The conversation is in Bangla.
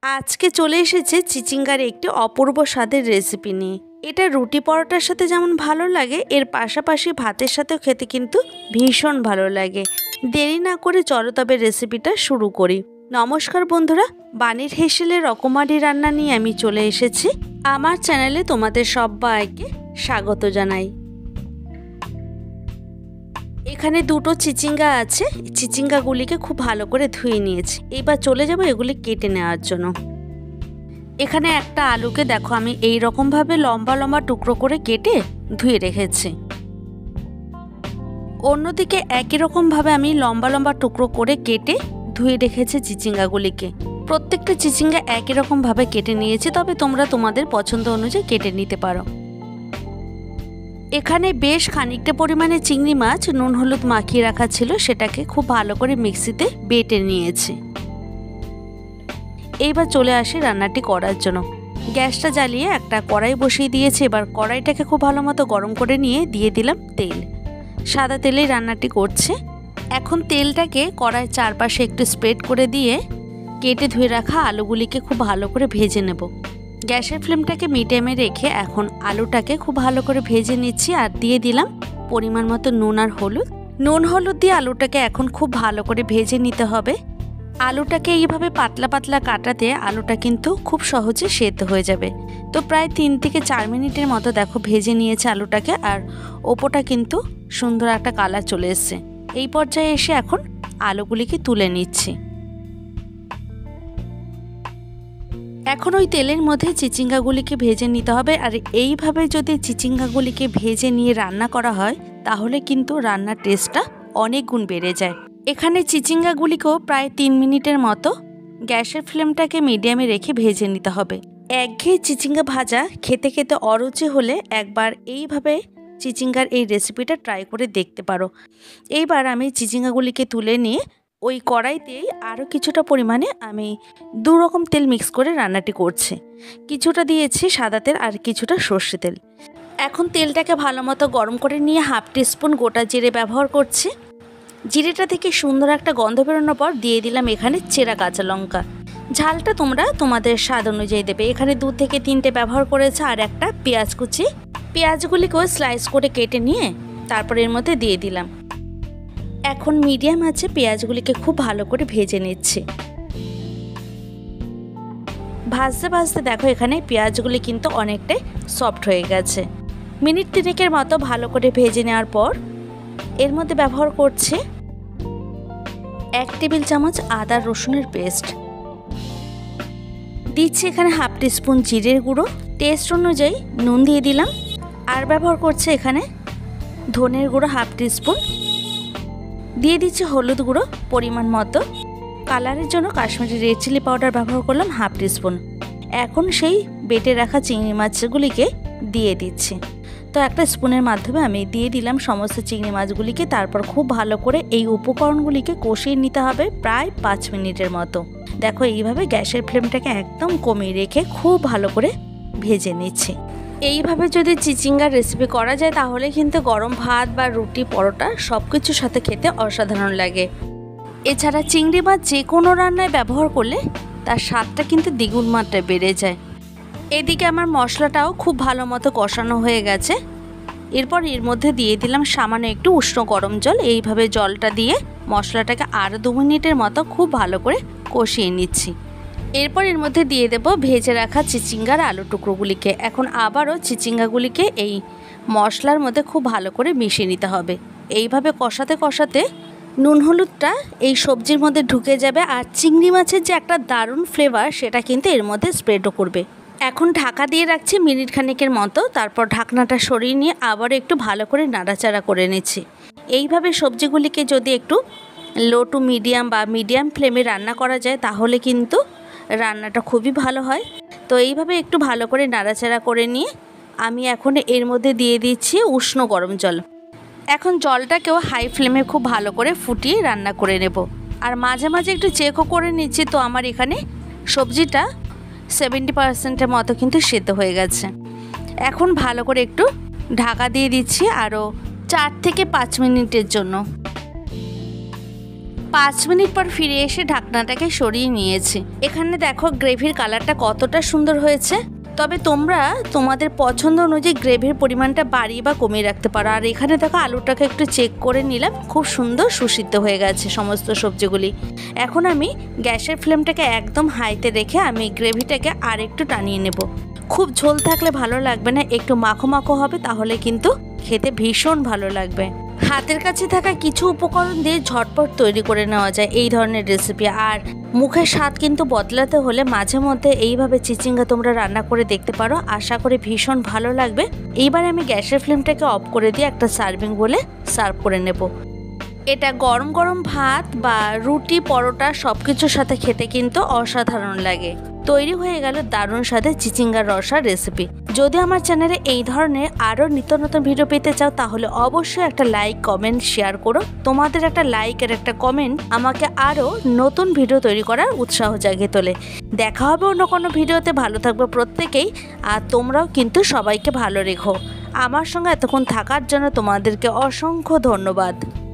আজকে চলে এসেছে চিচিঙ্গার একটি অপূর্ব স্বাদের রেসিপি নিয়ে। এটা রুটি পরোটার সাথে যেমন ভালো লাগে, এর পাশাপাশি ভাতের সাথেও খেতে কিন্তু ভীষণ ভালো লাগে। দেরি না করে চলো তবে রেসিপিটা শুরু করি। নমস্কার বন্ধুরা, বাণীর হেসেলের রকমারি রান্না নিয়ে আমি চলে এসেছি। আমার চ্যানেলে তোমাদের সবাইকে স্বাগত জানাই। এখানে দুটো চিচিঙ্গা আছে, চিচিঙ্গাগুলিকে খুব ভালো করে ধুয়ে নিয়েছি। এবার চলে যাব এগুলি কেটে নেওয়ার জন্য। এখানে একটা আলুকে দেখো আমি এই রকমভাবে লম্বা লম্বা টুকরো করে কেটে ধুয়ে রেখেছি। অন্যদিকে একই রকমভাবে আমি লম্বা লম্বা টুকরো করে কেটে ধুয়ে রেখেছি চিচিঙ্গাগুলিকে। প্রত্যেকটা চিচিঙ্গা একই রকমভাবে কেটে নিয়েছি, তবে তোমরা তোমাদের পছন্দ অনুযায়ী কেটে নিতে পারো। এখানে বেশ খানিকটা পরিমাণে চিংড়ি মাছ নুন হলুদ মাখিয়ে রাখা ছিল, সেটাকে খুব ভালো করে মিক্সিতে বেটে নিয়েছি। এইবার চলে আসি রান্নাটি করার জন্য। গ্যাসটা জ্বালিয়ে একটা কড়াই বসিয়ে দিয়েছি। এবার কড়াইটাকে খুব ভালো মতো গরম করে নিয়ে দিয়ে দিলাম তেল। সাদা তেলেই রান্নাটি করছে। এখন তেলটাকে কড়াইয়ের চারপাশে একটু স্প্রেড করে দিয়ে কেটে ধুয়ে রাখা আলুগুলিকে খুব ভালো করে ভেজে নেব। গ্যাসের ফ্লেমটাকে মিডিয়ামে রেখে এখন আলুটাকে খুব ভালো করে ভেজে নিচ্ছি। আর দিয়ে দিলাম পরিমাণ মতো নুন আর হলুদ। নুন হলুদ দিয়ে আলুটাকে এখন খুব ভালো করে ভেজে নিতে হবে। আলুটাকে এইভাবে পাতলা পাতলা কাটাতে আলুটা কিন্তু খুব সহজে সেদ্ধ হয়ে যাবে। তো প্রায় 3 থেকে 4 মিনিটের মতো দেখো ভেজে নিয়েছে আলুটাকে, আর ওপরটা কিন্তু সুন্দর একটা কালার চলে এসছে। এই পর্যায়ে এসে এখন আলুগুলিকে তুলে নিচ্ছি। এখন ওই তেলের মধ্যে চিচিঙ্গাগুলিকে ভেজে নিতে হবে। আর এইভাবে যদি চিচিঙ্গাগুলিকে ভেজে নিয়ে রান্না করা হয় তাহলে কিন্তু রান্নার টেস্টটা অনেক গুণ বেড়ে যায়। এখানে চিচিঙ্গাগুলিকেও প্রায় 3 মিনিটের মতো গ্যাসের ফ্লেমটাকে মিডিয়ামে রেখে ভেজে নিতে হবে। একঘেয়ে চিচিঙ্গা ভাজা খেতে খেতে অরুচি হলে একবার এইভাবে চিচিঙ্গার এই রেসিপিটা ট্রাই করে দেখতে পারো। এইবার আমি চিচিঙ্গাগুলিকে তুলে নিয়ে ওই কড়াইতেই আরও কিছুটা পরিমাণে আমি 2 রকম তেল মিক্স করে রান্নাটি করছি। কিছুটা দিয়েছি সাদা তেল আর কিছুটা সর্ষে তেল। এখন তেলটাকে ভালো মতো গরম করে নিয়ে 1/2 টিস্পুন গোটা জিরে ব্যবহার করছি। জিরেটা থেকে সুন্দর একটা গন্ধ বেরোনোর পর দিয়ে দিলাম এখানে চেরা কাঁচা লঙ্কা। ঝালটা তোমরা তোমাদের স্বাদ অনুযায়ী দেবে। এখানে 2 থেকে 3টে ব্যবহার করেছে। আর একটা পেঁয়াজ কুচি, পেঁয়াজগুলিকেও স্লাইস করে কেটে নিয়ে তারপর এর মধ্যে দিয়ে দিলাম। এখন মিডিয়াম আছে পেঁয়াজগুলিকে খুব ভালো করে ভেজে নিচ্ছি। ভাজতে ভাজতে দেখো এখানে পেঁয়াজগুলি কিন্তু অনেকটাই সফট হয়ে গেছে। মিনিট 3 মতো ভালো করে ভেজে নেওয়ার পর এর মধ্যে ব্যবহার করছি 1 টেবিল চামচ আদা রসুনের পেস্ট। দিচ্ছি এখানে 1/2 টিস্পুন জিরের গুঁড়ো, টেস্ট অনুযায়ী নুন দিয়ে দিলাম। আর ব্যবহার করছে এখানে ধনের গুঁড়ো 1/2 টিস্পুন। দিয়ে দিচ্ছি হলুদ গুঁড়ো পরিমাণ মতো। কালারের জন্য কাশ্মীরি রেড চিলি পাউডার ব্যবহার করলাম 1/2 টিস্পুন। এখন সেই বেটে রাখা চিংড়ি মাছগুলিকে দিয়ে দিচ্ছি। তো একটা স্পুনের মাধ্যমে আমি দিয়ে দিলাম সমস্ত চিংড়ি মাছগুলিকে। তারপর খুব ভালো করে এই উপকরণগুলিকে কষিয়ে নিতে হবে প্রায় 5 মিনিটের মতো। দেখো এইভাবে গ্যাসের ফ্লেমটাকে একদম কমিয়ে রেখে খুব ভালো করে ভেজে নিচ্ছি। এইভাবে যদি চিচিঙ্গার রেসিপি করা যায় তাহলে কিন্তু গরম ভাত বা রুটি পরোটা সব কিছুর সাথে খেতে অসাধারণ লাগে। এছাড়া চিংড়ি মাছ যে কোনো রান্নায় ব্যবহার করলে তার স্বাদটা কিন্তু দ্বিগুণ মাত্রায় বেড়ে যায়। এদিকে আমার মশলাটাও খুব ভালো মতো কষানো হয়ে গেছে। এরপর এর মধ্যে দিয়ে দিলাম সামান্য একটু উষ্ণ গরম জল। এইভাবে জলটা দিয়ে মশলাটাকে আরও 2 মিনিটের মতো খুব ভালো করে কষিয়ে নিচ্ছি। এরপর এর মধ্যে দিয়ে দেব ভেজে রাখা চিচিঙ্গার আলু টুকরোগুলিকে। এখন আবারও চিচিঙ্গাগুলিকে এই মশলার মধ্যে খুব ভালো করে মিশিয়ে নিতে হবে। এইভাবে কষাতে কষাতে নুন হলুদটা এই সবজির মধ্যে ঢুকে যাবে। আর চিংড়ি মাছের যে একটা দারুণ ফ্লেভার সেটা কিন্তু এর মধ্যে স্প্রেডও করবে। এখন ঢাকা দিয়ে রাখছি মিনিট খানেকের মতো। তারপর ঢাকনাটা সরিয়ে নিয়ে আবার একটু ভালো করে নাড়াচাড়া করে নিচ্ছি। এইভাবে সবজিগুলিকে যদি একটু লো টু মিডিয়াম বা মিডিয়াম ফ্লেমে রান্না করা যায় তাহলে কিন্তু রান্নাটা খুবই ভালো হয়। তো এইভাবে একটু ভালো করে নাড়াচাড়া করে নিয়ে আমি এখন এর মধ্যে দিয়ে দিচ্ছি উষ্ণ গরম জল। এখন জলটাকেও হাই ফ্লেমে খুব ভালো করে ফুটিয়ে রান্না করে নেব। আর মাঝে মাঝে একটু চেকও করে নিচ্ছি। তো আমার এখানে সবজিটা 70% মতো কিন্তু সেদ্ধ হয়ে গেছে। এখন ভালো করে একটু ঢাকা দিয়ে দিচ্ছি আরও 4 থেকে 5 মিনিটের জন্য। 5 মিনিট পর ফিরে এসে ঢাকনাটাকে সরিয়ে নিয়েছি। এখানে দেখো গ্রেভির কালারটা কতটা সুন্দর হয়েছে। তবে তোমরা তোমাদের পছন্দ অনুযায়ী গ্রেভির পরিমাণটা বাড়িয়ে বা কমিয়ে রাখতে পারো। আর এখানে দেখো আলুটাকে একটু চেক করে নিলাম, খুব সুন্দর সুসিদ্ধ হয়ে গেছে সমস্ত সবজিগুলি। এখন আমি গ্যাসের ফ্লেমটাকে একদম হাইতে রেখে আমি গ্রেভিটাকে আর একটু টানিয়ে নেব। খুব ঝোল থাকলে ভালো লাগবে না, একটু মাখো মাখো হবে, তাহলে কিন্তু খেতে ভীষণ ভালো লাগবে। হাতের কাছে থাকা কিছু উপকরণ দিয়ে ঝটপট তৈরি করে নেওয়া যায় এই ধরনের রেসিপি। আর মুখের স্বাদ কিন্তু বদলাতে হলে মাঝে মধ্যে এইভাবে চিচিঙ্গা তোমরা রান্না করে দেখতে পারো, আশা করি ভীষণ ভালো লাগবে। এইবার আমি গ্যাসের ফ্লেমটাকে অফ করে দিয়ে একটা সার্ভিং বলে সার্ভ করে নেব। এটা গরম গরম ভাত বা রুটি, পরোটা সব কিছুর সাথে খেতে কিন্তু অসাধারণ লাগে। তৈরি হয়ে গেল দারুণ স্বাদের চিচিঙ্গার রসার রেসিপি। যদি আমার চ্যানেলে এই ধরনের আরও নিত্য নতুন ভিডিও পেতে চাও তাহলে অবশ্যই একটা লাইক, কমেন্ট, শেয়ার করো। তোমাদের একটা লাইক আর একটা কমেন্ট আমাকে আরও নতুন ভিডিও তৈরি করার উৎসাহ জাগিয়ে তোলে। দেখা হবে অন্য কোনো ভিডিওতে। ভালো থাকবে প্রত্যেকেই, আর তোমরাও কিন্তু সবাইকে ভালো রেখো। আমার সঙ্গে এতক্ষণ থাকার জন্য তোমাদেরকে অসংখ্য ধন্যবাদ।